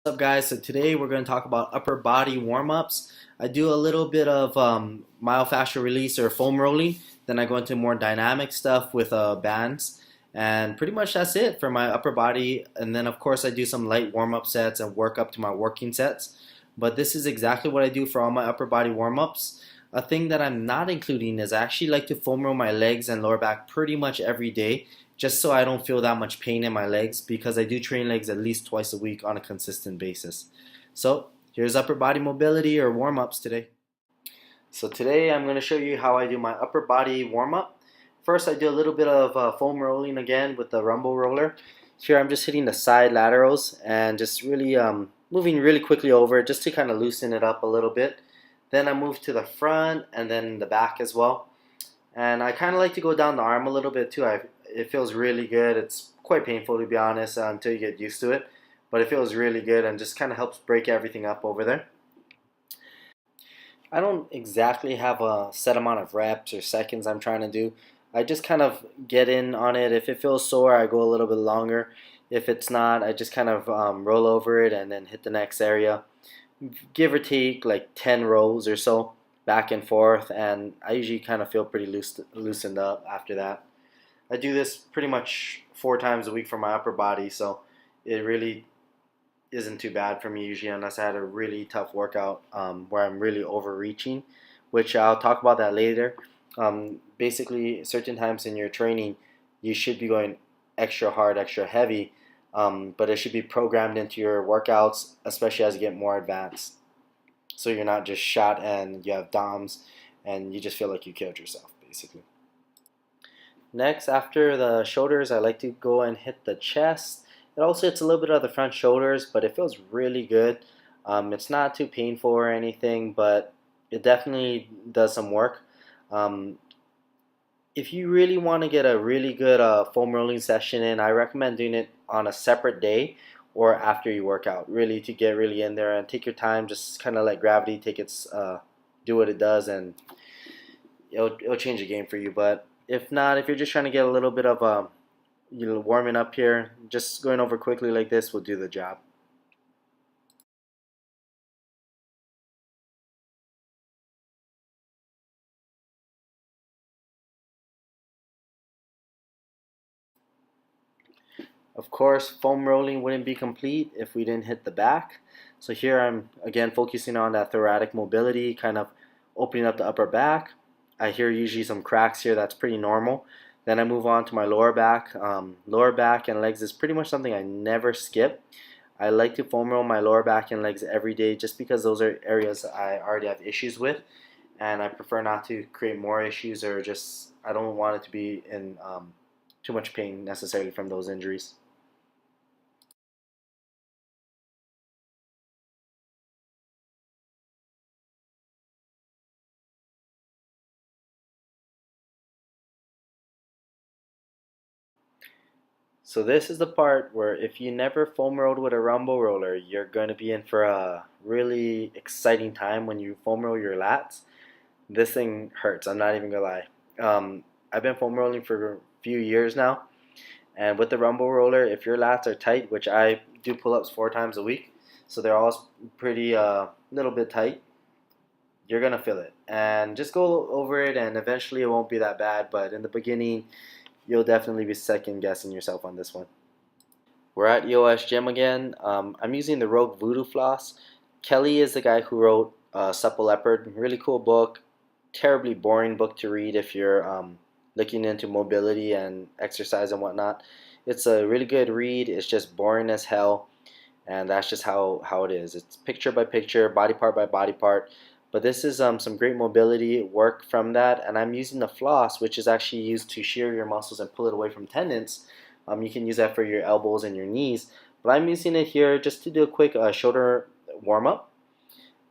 What's up, guys? So today we're going to talk about upper body warm-ups. I do a little bit of myofascial release or foam rolling. Then I go into more dynamic stuff with bands. And pretty much that's it for my upper body. And then of course I do some light warm-up sets and work up to my working sets. But this is exactly what I do for all my upper body warm-ups. A thing that I'm not including is I actually like to foam roll my legs and lower back pretty much every day, just so I don't feel that much pain in my legs, because I do train legs at least twice a week on a consistent basis. So here's upper body mobility or warm-ups today. So today I'm going to show you how I do my upper body warm-up. First I do a little bit of foam rolling again with the rumble roller. Here I'm just hitting the side laterals and just really moving really quickly over just to kind of loosen it up a little bit. Then I move to the front and then the back as well. And I kind of like to go down the arm a little bit too. It feels really good. It's quite painful to be honest until you get used to it. But it feels really good and just kind of helps break everything up over there. I don't exactly have a set amount of reps or seconds I'm trying to do. I just kind of get in on it. If it feels sore, I go a little bit longer. If it's not, I just kind of roll over it and then hit the next area. Give or take like 10 rows or so back and forth, and I usually kind of feel pretty loosened up after that. I do this pretty much 4 times a week for my upper body, so it really isn't too bad for me usually, unless I had a really tough workout where I'm really overreaching, which I'll talk about that later. Basically, certain times in your training, you should be going extra hard, extra heavy, but it should be programmed into your workouts, especially as you get more advanced. So you're not just shot and you have DOMs and you just feel like you killed yourself, basically. Next, after the shoulders, I like to go and hit the chest. It also hits a little bit of the front shoulders, but it feels really good. It's not too painful or anything, but it definitely does some work. Um, if you really want to get a really good foam rolling session in, I recommend doing it on a separate day or after you work out, really to get really in there and take your time. Just kind of let gravity take its do what it does, and it'll change the game for you. But if not, if you're just trying to get a little bit of warming up here, just going over quickly like this will do the job. Of course, foam rolling wouldn't be complete if we didn't hit the back. So here I'm again focusing on that thoracic mobility, kind of opening up the upper back. I hear usually some cracks here, that's pretty normal. Then I move on to my lower back. Lower back and legs is pretty much something I never skip. I like to foam roll my lower back and legs every day just because those are areas I already have issues with, and I prefer not to create more issues, or just I don't want it to be in too much pain necessarily from those injuries. So this is the part where if you never foam rolled with a rumble roller, you're going to be in for a really exciting time when you foam roll your lats. This thing hurts, I'm not even gonna lie. I've been foam rolling for a few years now, and with the rumble roller, if your lats are tight, which I do pull-ups 4 times a week, so they're all pretty little bit tight, you're gonna feel it. And just go over it, and eventually it won't be that bad, but in the beginning, you'll definitely be second guessing yourself on this one. We're at EOS Gym again. I'm using the Rogue Voodoo Floss. Kelly is the guy who wrote Supple Leopard. Really cool book. Terribly boring book to read if you're looking into mobility and exercise and whatnot. It's a really good read. It's just boring as hell, and that's just how it is. It's picture by picture, body part by body part. But this is some great mobility work from that, and I'm using the floss, which is actually used to shear your muscles and pull it away from tendons. You can use that for your elbows and your knees, but I'm using it here just to do a quick shoulder warm up.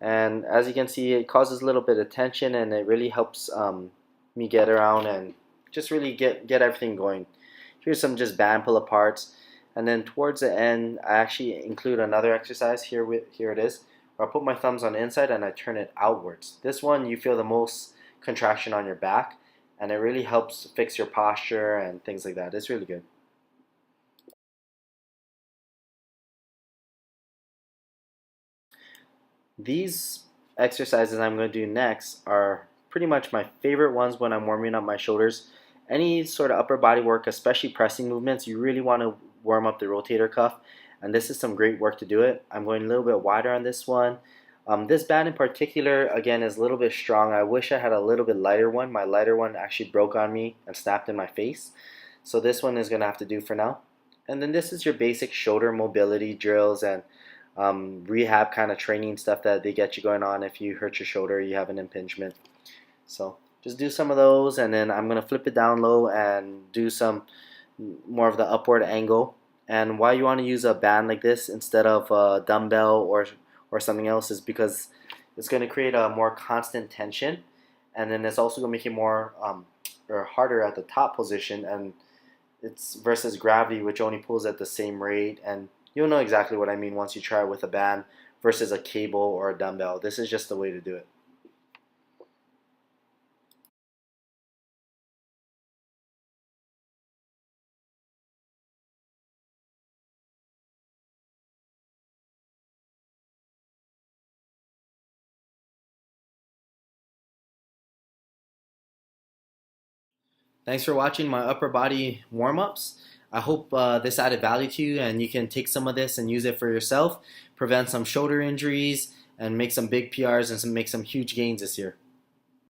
And as you can see, it causes a little bit of tension, and it really helps me get around and just really get everything going. Here's some just band pull aparts, and then towards the end, I actually include another exercise here. Here it is. Where I put my thumbs on the inside and I turn it outwards. This one you feel the most contraction on your back, and it really helps fix your posture and things like that. It's really good. These exercises I'm going to do next are pretty much my favorite ones when I'm warming up my shoulders. Any sort of upper body work, especially pressing movements, you really want to warm up the rotator cuff, and this is some great work to do it. I'm going a little bit wider on this one. This band in particular, again, is a little bit strong. I wish I had a little bit lighter one. My lighter one actually broke on me and snapped in my face. So this one is going to have to do for now. And then this is your basic shoulder mobility drills and rehab kind of training stuff that they get you going on if you hurt your shoulder, you have an impingement. So just do some of those, and then I'm going to flip it down low and do some more of the upward angle. And why you want to use a band like this instead of a dumbbell or something else is because it's going to create a more constant tension, and then it's also going to make it more or harder at the top position, and it's versus gravity, which only pulls at the same rate. And you'll know exactly what I mean once you try it with a band versus a cable or a dumbbell. This is just the way to do it. Thanks for watching my upper body warm-ups. I hope this added value to you and you can take some of this and use it for yourself, prevent some shoulder injuries, and make some big PRs and make some huge gains this year.